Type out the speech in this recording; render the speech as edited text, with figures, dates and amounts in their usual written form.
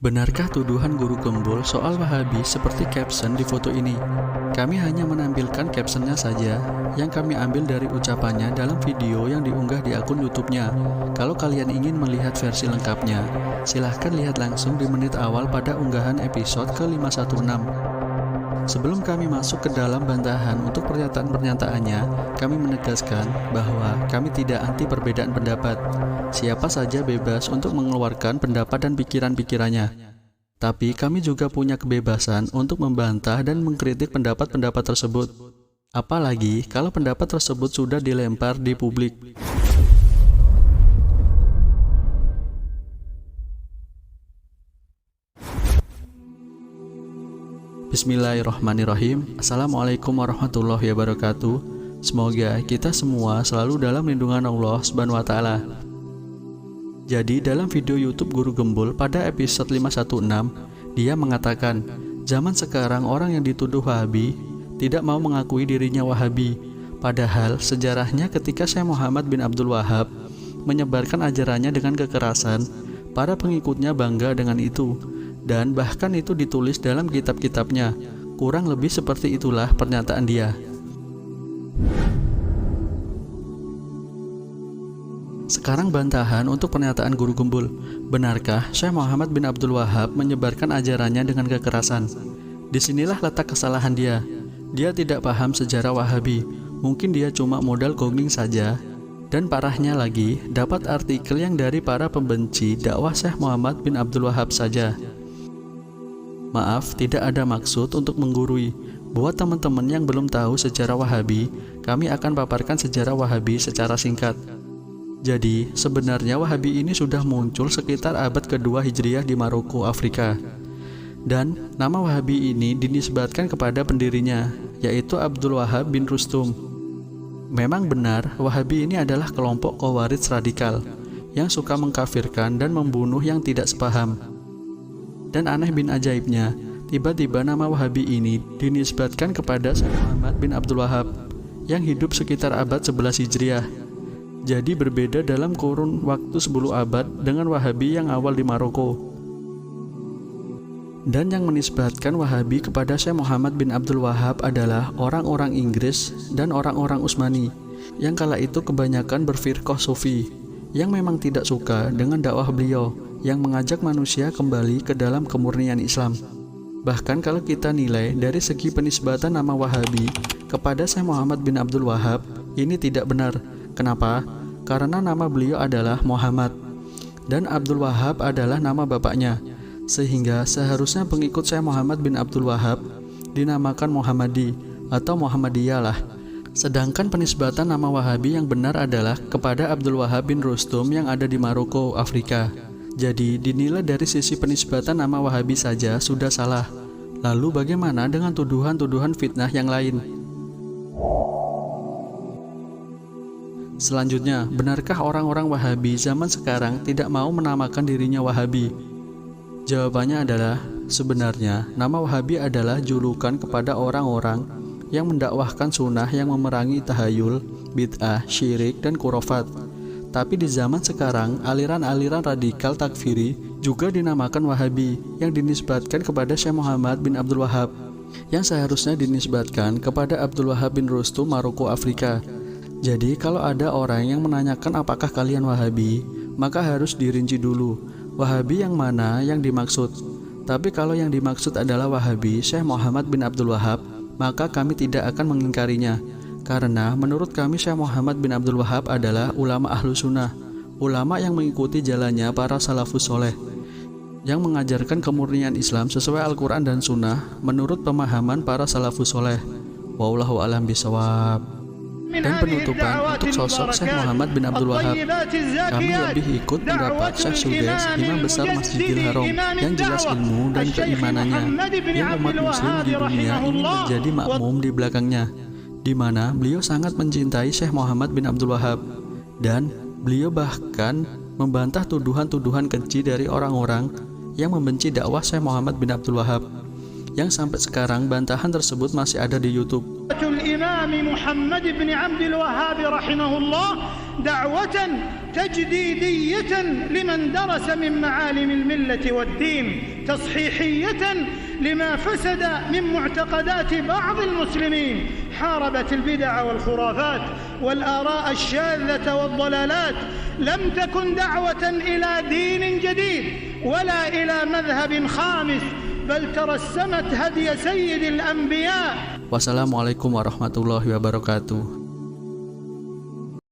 Benarkah tuduhan Guru Gembul soal Wahabi seperti caption di foto ini? Kami hanya menampilkan captionnya saja yang kami ambil dari ucapannya dalam video yang diunggah di akun YouTube-nya. Kalau kalian ingin melihat versi lengkapnya, silahkan lihat langsung di menit awal pada unggahan episode ke-516. Sebelum kami masuk ke dalam bantahan untuk pernyataan-pernyataannya, kami menegaskan bahwa kami tidak anti perbedaan pendapat. Siapa saja bebas untuk mengeluarkan pendapat dan pikiran-pikirannya. Tapi kami juga punya kebebasan untuk membantah dan mengkritik pendapat-pendapat tersebut. Apalagi kalau pendapat tersebut sudah dilempar di publik. Bismillahirrahmanirrahim. Assalamualaikum warahmatullahi wabarakatuh. Semoga kita semua selalu dalam lindungan Allah Subhanahu wa Ta'ala. Jadi dalam video YouTube Guru Gembul pada episode 516, dia mengatakan, zaman sekarang orang yang dituduh Wahabi tidak mau mengakui dirinya Wahabi. Padahal sejarahnya ketika Syekh Muhammad bin Abdul Wahab menyebarkan ajarannya dengan kekerasan, para pengikutnya bangga dengan itu. Dan bahkan itu ditulis dalam kitab-kitabnya. Kurang lebih seperti itulah pernyataan dia. Sekarang bantahan untuk pernyataan Guru Gembul. Benarkah Syekh Muhammad bin Abdul Wahab menyebarkan ajarannya dengan kekerasan? Disinilah letak kesalahan dia. Dia tidak paham sejarah Wahabi. Mungkin dia cuma modal googling saja. Dan parahnya lagi, dapat artikel yang dari para pembenci dakwah Syekh Muhammad bin Abdul Wahab saja. Maaf, tidak ada maksud untuk menggurui. Buat teman-teman yang belum tahu sejarah Wahabi, kami akan paparkan sejarah Wahabi secara singkat. Jadi, sebenarnya Wahabi ini sudah muncul sekitar abad kedua Hijriah di Maroko, Afrika. Dan nama Wahabi ini dinisbatkan kepada pendirinya, yaitu Abdul Wahab bin Rustum. Memang benar, Wahabi ini adalah kelompok Khawarij radikal yang suka mengkafirkan dan membunuh yang tidak sepaham. Dan aneh bin ajaibnya, tiba-tiba nama Wahabi ini dinisbatkan kepada Syekh Muhammad bin Abdul Wahab yang hidup sekitar abad 11 Hijriah. Jadi berbeda dalam kurun waktu 10 abad dengan Wahabi yang awal di Maroko. Dan yang menisbatkan Wahabi kepada Syekh Muhammad bin Abdul Wahab adalah orang-orang Inggris dan orang-orang Utsmani yang kala itu kebanyakan berfirqah Sufi, yang memang tidak suka dengan dakwah beliau yang mengajak manusia kembali ke dalam kemurnian Islam. Bahkan kalau kita nilai dari segi penisbatan nama Wahabi kepada Syekh Muhammad bin Abdul Wahab, ini tidak benar. Kenapa? Karena nama beliau adalah Muhammad dan Abdul Wahab adalah nama bapaknya, sehingga seharusnya pengikut Syekh Muhammad bin Abdul Wahab dinamakan Muhammadi atau Muhammadiyah lah. Sedangkan penisbatan nama Wahabi yang benar adalah kepada Abdul Wahab bin Rustum yang ada di Maroko, Afrika. Jadi dinilai dari sisi penisbatan nama Wahabi saja sudah salah. Lalu bagaimana dengan tuduhan-tuduhan fitnah yang lain? Selanjutnya, benarkah orang-orang Wahabi zaman sekarang tidak mau menamakan dirinya Wahabi? Jawabannya adalah, sebenarnya nama Wahabi adalah julukan kepada orang-orang yang mendakwahkan sunnah yang memerangi tahayul, bid'ah, syirik, dan khurafat. Tapi di zaman sekarang, aliran-aliran radikal takfiri juga dinamakan Wahabi yang dinisbatkan kepada Syekh Muhammad bin Abdul Wahab yang seharusnya dinisbatkan kepada Abdul Wahab bin Rustum, Maroko, Afrika. Jadi kalau ada orang yang menanyakan apakah kalian Wahabi, maka harus dirinci dulu Wahabi yang mana yang dimaksud. Tapi kalau yang dimaksud adalah Wahabi Syekh Muhammad bin Abdul Wahab, maka kami tidak akan mengingkarinya. Karena menurut kami Syekh Muhammad bin Abdul Wahab adalah ulama ahlu sunnah, ulama yang mengikuti jalannya para salafus soleh, yang mengajarkan kemurnian Islam sesuai Al-Quran dan Sunnah menurut pemahaman para salafus soleh. Wallahu a'lam bishawab. Dan penutupan untuk sosok Syekh Muhammad bin Abdul Wahab, kami lebih ikut pendapat Syekh Sudes, Imam Besar Masjidil Haram, yang jelas ilmu dan keimanannya, yang umat muslim di dunia ingin menjadi makmum di belakangnya, di mana beliau sangat mencintai Syekh Muhammad bin Abdul Wahab, dan beliau bahkan membantah tuduhan-tuduhan keji dari orang-orang yang membenci dakwah Syekh Muhammad bin Abdul Wahab, yang sampai sekarang bantahan tersebut masih ada di YouTube. Imam Muhammad bin Abdul Wahhab rahimahullah da'watan تجديدية لمن درس من معالم الملة والدين، تصحيحية لما فسد من معتقدات بعض المسلمين، حاربت البدع والخرافات والآراء الشاذة والضلالات. لم تكن دعوة إلى دين جديد ولا إلى مذهب خامس، بل ترسمت هدي سيد الأنبياء. Wassalamualaikum warahmatullahi wabarakatuh.